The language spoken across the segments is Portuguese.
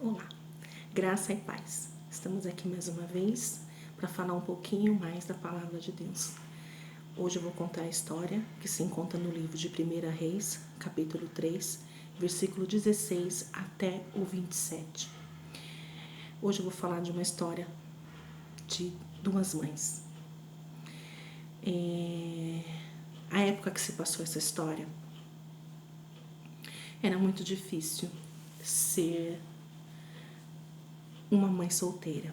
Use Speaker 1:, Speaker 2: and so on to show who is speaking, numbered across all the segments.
Speaker 1: Olá, graça e paz. Estamos aqui mais uma vez para falar um pouquinho mais da Palavra de Deus. Hoje eu vou contar a história que se encontra no livro de 1 Reis, capítulo 3, versículo 16 até o 27. Hoje eu vou falar de uma história de duas mães. A época que se passou essa história era muito difícil ser uma mãe solteira.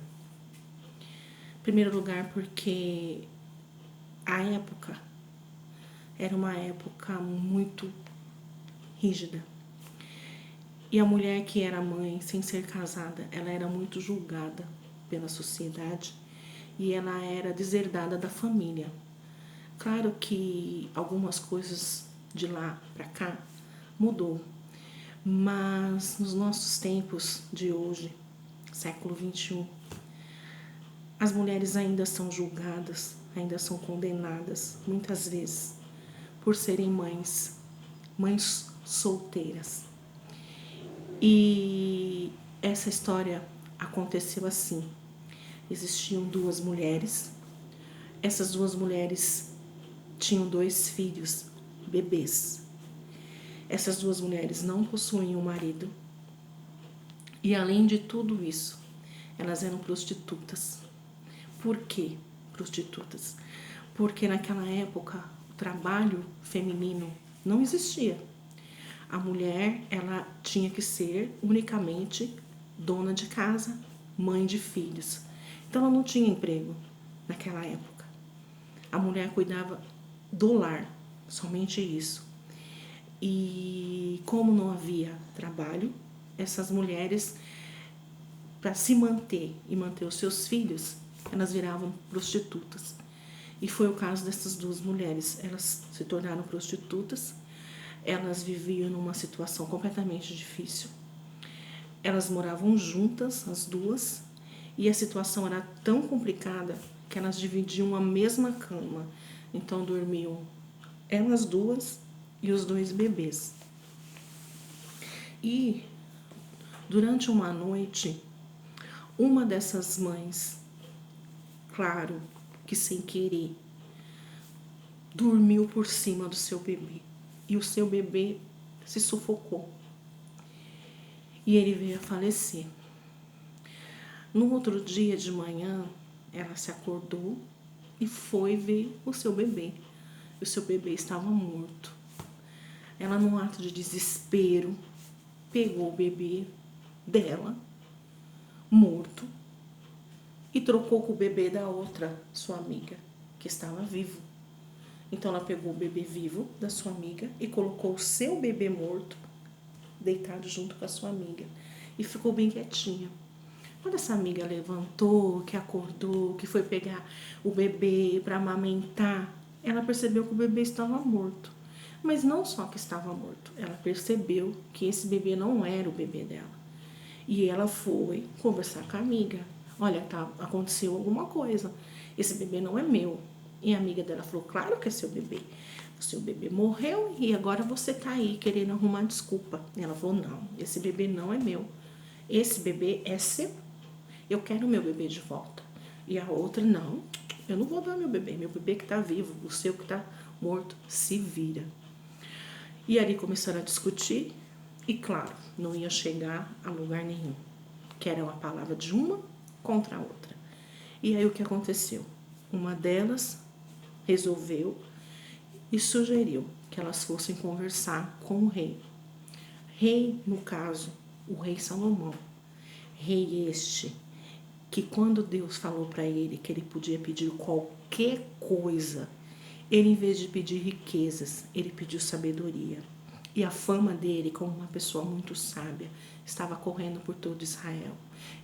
Speaker 1: Em primeiro lugar, porque a época era uma época muito rígida. E a mulher que era mãe, sem ser casada, ela era muito julgada pela sociedade e ela era deserdada da família. Claro que algumas coisas de lá para cá mudou, mas nos nossos tempos de hoje, século XXI, as mulheres ainda são julgadas, ainda são condenadas, muitas vezes, por serem mães solteiras. E essa história aconteceu assim. Existiam duas mulheres. Essas duas mulheres tinham 2 filhos, bebês. Essas duas mulheres não possuíam marido. E além de tudo isso, elas eram prostitutas. Por quê prostitutas? Porque naquela época o trabalho feminino não existia. A mulher, ela tinha que ser unicamente dona de casa, mãe de filhos. Então ela não tinha emprego naquela época. A mulher cuidava do lar, somente isso. E como não havia trabalho, essas mulheres, para se manter e manter os seus filhos, elas viravam prostitutas. E foi o caso dessas duas mulheres. Elas se tornaram prostitutas. Elas viviam numa situação completamente difícil. Elas moravam juntas, as duas, e a situação era tão complicada que elas dividiam a mesma cama. Então dormiam elas duas e os 2 bebês. E durante uma noite, uma dessas mães, claro que sem querer, dormiu por cima do seu bebê. E o seu bebê se sufocou. E ele veio a falecer. No outro dia de manhã, ela se acordou e foi ver o seu bebê. E o seu bebê estava morto. Ela, num ato de desespero, pegou o bebê dela, morto, e trocou com o bebê da outra, sua amiga, que estava vivo. Então ela pegou o bebê vivo da sua amiga e colocou o seu bebê morto deitado junto com a sua amiga e ficou bem quietinha. Quando essa amiga levantou, que acordou, que foi pegar o bebê para amamentar, ela percebeu que o bebê estava morto. Mas não só que estava morto, ela percebeu que esse bebê não era o bebê dela. E ela foi conversar com a amiga. Olha, aconteceu alguma coisa. Esse bebê não é meu. E a amiga dela falou, claro que é seu bebê. O seu bebê morreu e agora você tá aí querendo arrumar desculpa. E ela falou, não, esse bebê não é meu. Esse bebê é seu. Eu quero o meu bebê de volta. E a outra, não, eu não vou dar meu bebê que tá vivo, o seu que tá morto, se vira. E ali começaram a discutir e, claro, não ia chegar a lugar nenhum, que era uma palavra de uma contra a outra. E aí o que aconteceu? Uma delas resolveu e sugeriu que elas fossem conversar com o rei. Rei, no caso, o rei Salomão. Rei este que quando Deus falou para ele que ele podia pedir qualquer coisa, ele, em vez de pedir riquezas, ele pediu sabedoria. E a fama dele, como uma pessoa muito sábia, estava correndo por todo Israel.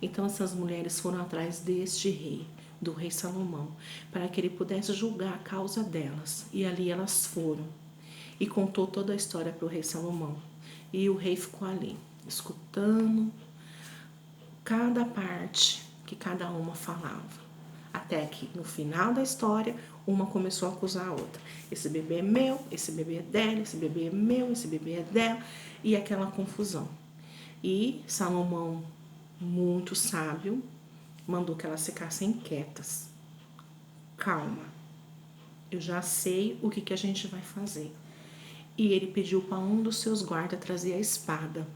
Speaker 1: Então essas mulheres foram atrás deste rei, do rei Salomão, para que ele pudesse julgar a causa delas. E ali elas foram. E contou toda a história para o rei Salomão. E o rei ficou ali, escutando cada parte que cada uma falava. Até que no final da história, uma começou a acusar a outra. Esse bebê é meu, esse bebê é dela, esse bebê é meu, esse bebê é dela. E aquela confusão. E Salomão muito sábio, mandou que elas ficassem quietas. Calma, eu já sei o que a gente vai fazer. E ele pediu para um dos seus guardas trazer a espada.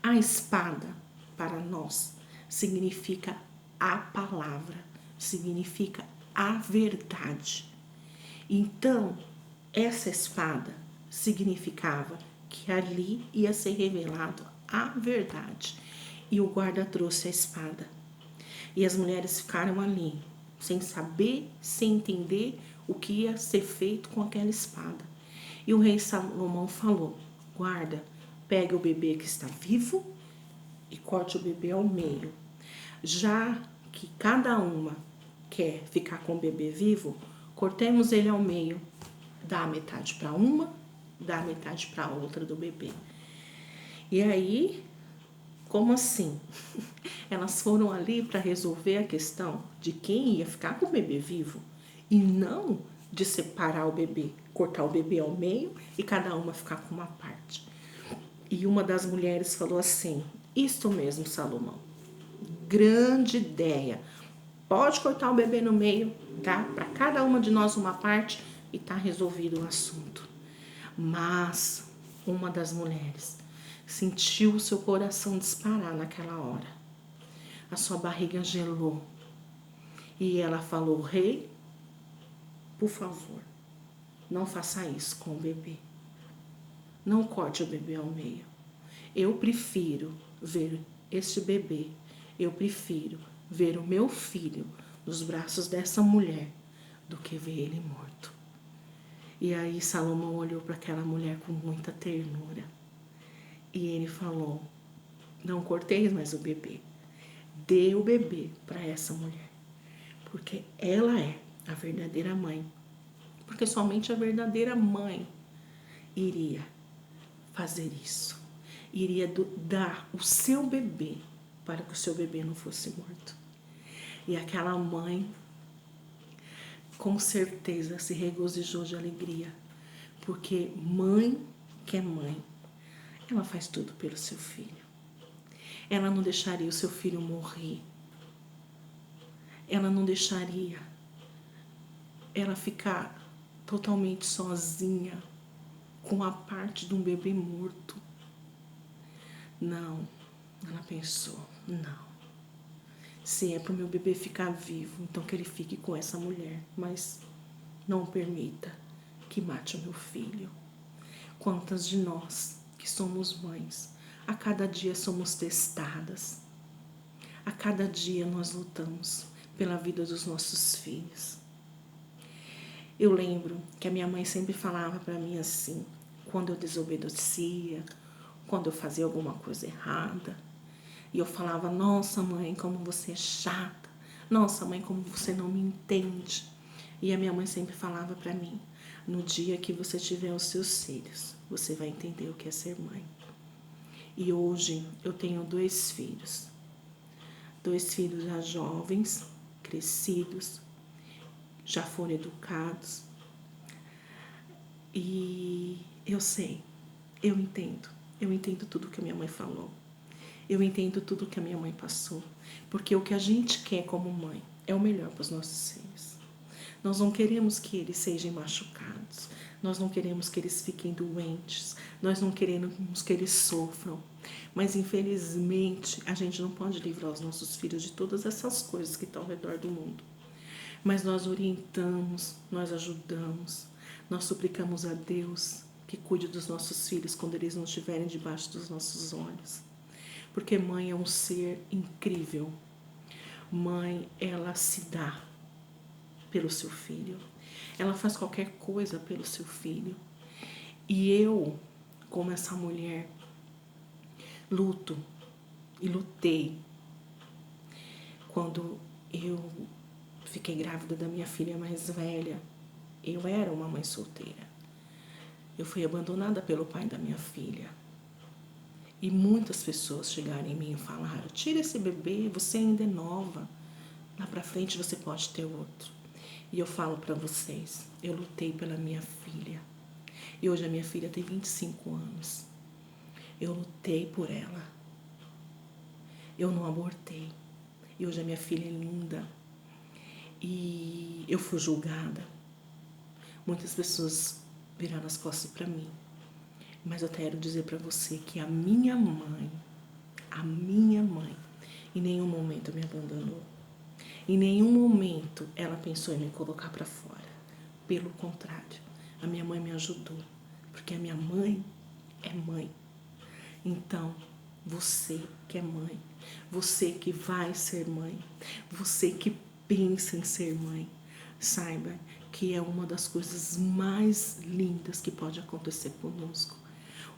Speaker 1: A espada, para nós, significa a palavra, significa a verdade. Então, essa espada significava que ali ia ser revelado a verdade. E o guarda trouxe a espada. E as mulheres ficaram ali, sem saber, sem entender o que ia ser feito com aquela espada. E o rei Salomão falou: guarda, pegue o bebê que está vivo e corte o bebê ao meio. Já que cada uma quer ficar com o bebê vivo, cortemos ele ao meio. Dá a metade para uma, dá a metade para a outra do bebê. E aí, como assim? Elas foram ali para resolver a questão de quem ia ficar com o bebê vivo e não de separar o bebê, cortar o bebê ao meio e cada uma ficar com uma parte. E uma das mulheres falou assim: isto mesmo, Salomão, grande ideia. Pode cortar o bebê no meio, tá? Para cada uma de nós uma parte e tá resolvido o assunto. Mas uma das mulheres sentiu o seu coração disparar naquela hora. A sua barriga gelou. E ela falou: rei, por favor, não faça isso com o bebê. Não corte o bebê ao meio. Eu prefiro ver este bebê. Eu prefiro ver o meu filho nos braços dessa mulher do que ver ele morto. E aí Salomão olhou para aquela mulher com muita ternura. E ele falou: não corteis mais o bebê. Dê o bebê para essa mulher. Porque ela é a verdadeira mãe. Porque somente a verdadeira mãe iria fazer isso. Iria dar o seu bebê para que o seu bebê não fosse morto. E aquela mãe, com certeza, se regozijou de alegria. Porque mãe que é mãe, ela faz tudo pelo seu filho. Ela não deixaria o seu filho morrer. Ela não deixaria ela ficar totalmente sozinha com a parte de um bebê morto. Não, ela pensou, não. Se é para o meu bebê ficar vivo, então que ele fique com essa mulher, mas não permita que mate o meu filho. Quantas de nós que somos mães, a cada dia somos testadas, a cada dia nós lutamos pela vida dos nossos filhos. Eu lembro que a minha mãe sempre falava para mim assim, quando eu desobedecia, quando eu fazia alguma coisa errada, e eu falava: nossa mãe, como você é chata, nossa mãe, como você não me entende. E a minha mãe sempre falava para mim: no dia que você tiver os seus filhos, você vai entender o que é ser mãe. E hoje eu tenho 2 filhos. 2 filhos já jovens, crescidos, já foram educados. E eu sei, eu entendo tudo que a minha mãe falou. Eu entendo tudo que a minha mãe passou. Porque o que a gente quer como mãe é o melhor para os nossos filhos. Nós não queremos que eles sejam machucados. Nós não queremos que eles fiquem doentes. Nós não queremos que eles sofram. Mas, infelizmente, a gente não pode livrar os nossos filhos de todas essas coisas que estão ao redor do mundo. Mas nós orientamos, nós ajudamos, nós suplicamos a Deus que cuide dos nossos filhos quando eles não estiverem debaixo dos nossos olhos. Porque mãe é um ser incrível. Mãe, ela se dá pelo seu filho. Ela faz qualquer coisa pelo seu filho. E eu, como essa mulher, luto e lutei quando eu fiquei grávida da minha filha mais velha. Eu era uma mãe solteira. Eu fui abandonada pelo pai da minha filha. E muitas pessoas chegaram em mim e falaram: tira esse bebê, você ainda é nova. Lá pra frente você pode ter outro. E eu falo pra vocês, eu lutei pela minha filha. E hoje a minha filha tem 25 anos. Eu lutei por ela. eu não abortei. E hoje a minha filha é linda. E eu fui julgada. Muitas pessoas viraram as costas para mim. Mas eu quero dizer para você que a minha mãe, em nenhum momento me abandonou. Em nenhum momento ela pensou em me colocar para fora. Pelo contrário, a minha mãe me ajudou. Porque a minha mãe é mãe. Então, você que é mãe, você que vai ser mãe, você que pensa em ser mãe, saiba que é uma das coisas mais lindas que pode acontecer conosco.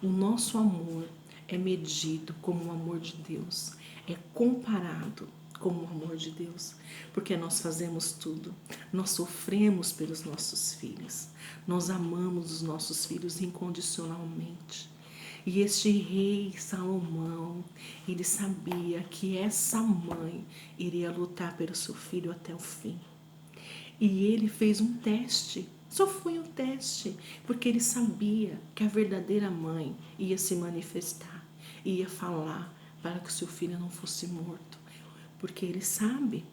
Speaker 1: O nosso amor é medido como o amor de Deus, é comparado como o amor de Deus, porque nós fazemos tudo, nós sofremos pelos nossos filhos, nós amamos os nossos filhos incondicionalmente. E este rei Salomão, ele sabia que essa mãe iria lutar pelo seu filho até o fim. E ele fez um teste, só foi um teste, porque ele sabia que a verdadeira mãe ia se manifestar, ia falar para que o seu filho não fosse morto. Porque ele sabe,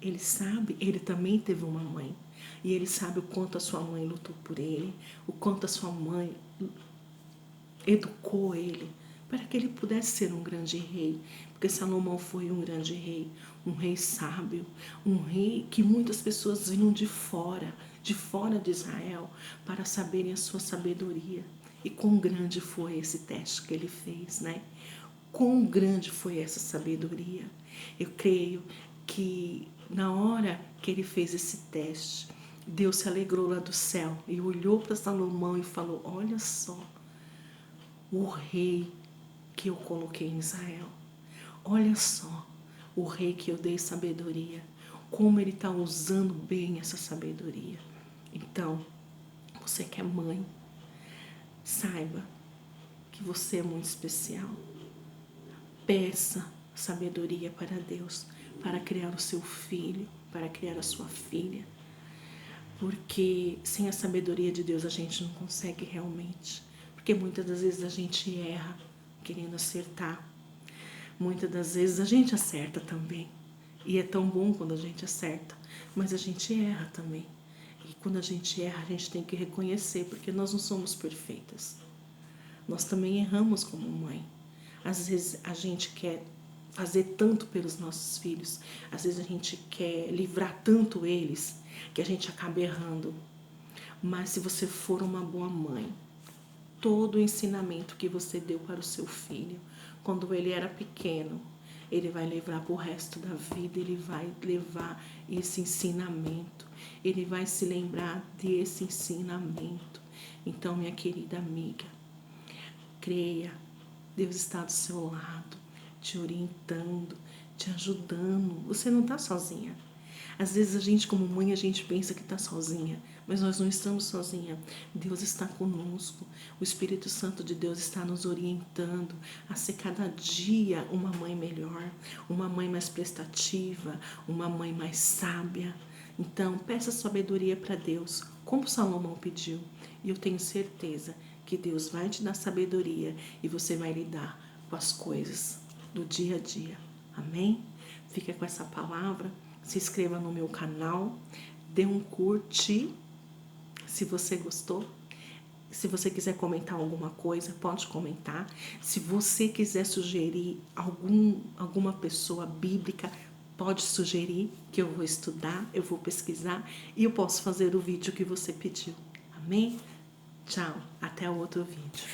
Speaker 1: ele também teve uma mãe. E ele sabe o quanto a sua mãe lutou por ele, o quanto a sua mãe educou ele para que ele pudesse ser um grande rei, porque Salomão foi um grande rei, um rei sábio, um rei que muitas pessoas vinham de fora de Israel, para saberem a sua sabedoria. E quão grande foi esse teste que ele fez, né? Quão grande foi essa sabedoria. Eu creio que na hora que ele fez esse teste, Deus se alegrou lá do céu e olhou para Salomão e falou: olha só, o rei que eu coloquei em Israel. Olha só, o rei que eu dei sabedoria, como ele está usando bem essa sabedoria. Então, você que é mãe, saiba que você é muito especial. Peça sabedoria para Deus, para criar o seu filho, para criar a sua filha. Porque sem a sabedoria de Deus a gente não consegue realmente. Porque muitas das vezes a gente erra querendo acertar. Muitas das vezes a gente acerta também. E é tão bom quando a gente acerta. Mas a gente erra também. E quando a gente erra, a gente tem que reconhecer, porque nós não somos perfeitas. Nós também erramos como mãe. Às vezes a gente quer fazer tanto pelos nossos filhos. Às vezes a gente quer livrar tanto eles que a gente acaba errando. Mas se você for uma boa mãe, todo o ensinamento que você deu para o seu filho, quando ele era pequeno, ele vai levar para o resto da vida, ele vai levar esse ensinamento, ele vai se lembrar desse ensinamento. Então, minha querida amiga, creia, Deus está do seu lado, te orientando, te ajudando. Você não está sozinha. Às vezes a gente, como mãe, a gente pensa que está sozinha, mas nós não estamos sozinha. Deus está conosco. O Espírito Santo de Deus está nos orientando a ser cada dia uma mãe melhor, uma mãe mais prestativa, uma mãe mais sábia. Então, peça sabedoria para Deus, como Salomão pediu. E eu tenho certeza que Deus vai te dar sabedoria e você vai lidar com as coisas do dia a dia. Amém? Fica com essa palavra. Se inscreva no meu canal, dê um curtir se você gostou. Se você quiser comentar alguma coisa, pode comentar. Se você quiser sugerir alguma pessoa bíblica, pode sugerir, que eu vou estudar, eu vou pesquisar e eu posso fazer o vídeo que você pediu. Amém? Tchau, até o outro vídeo.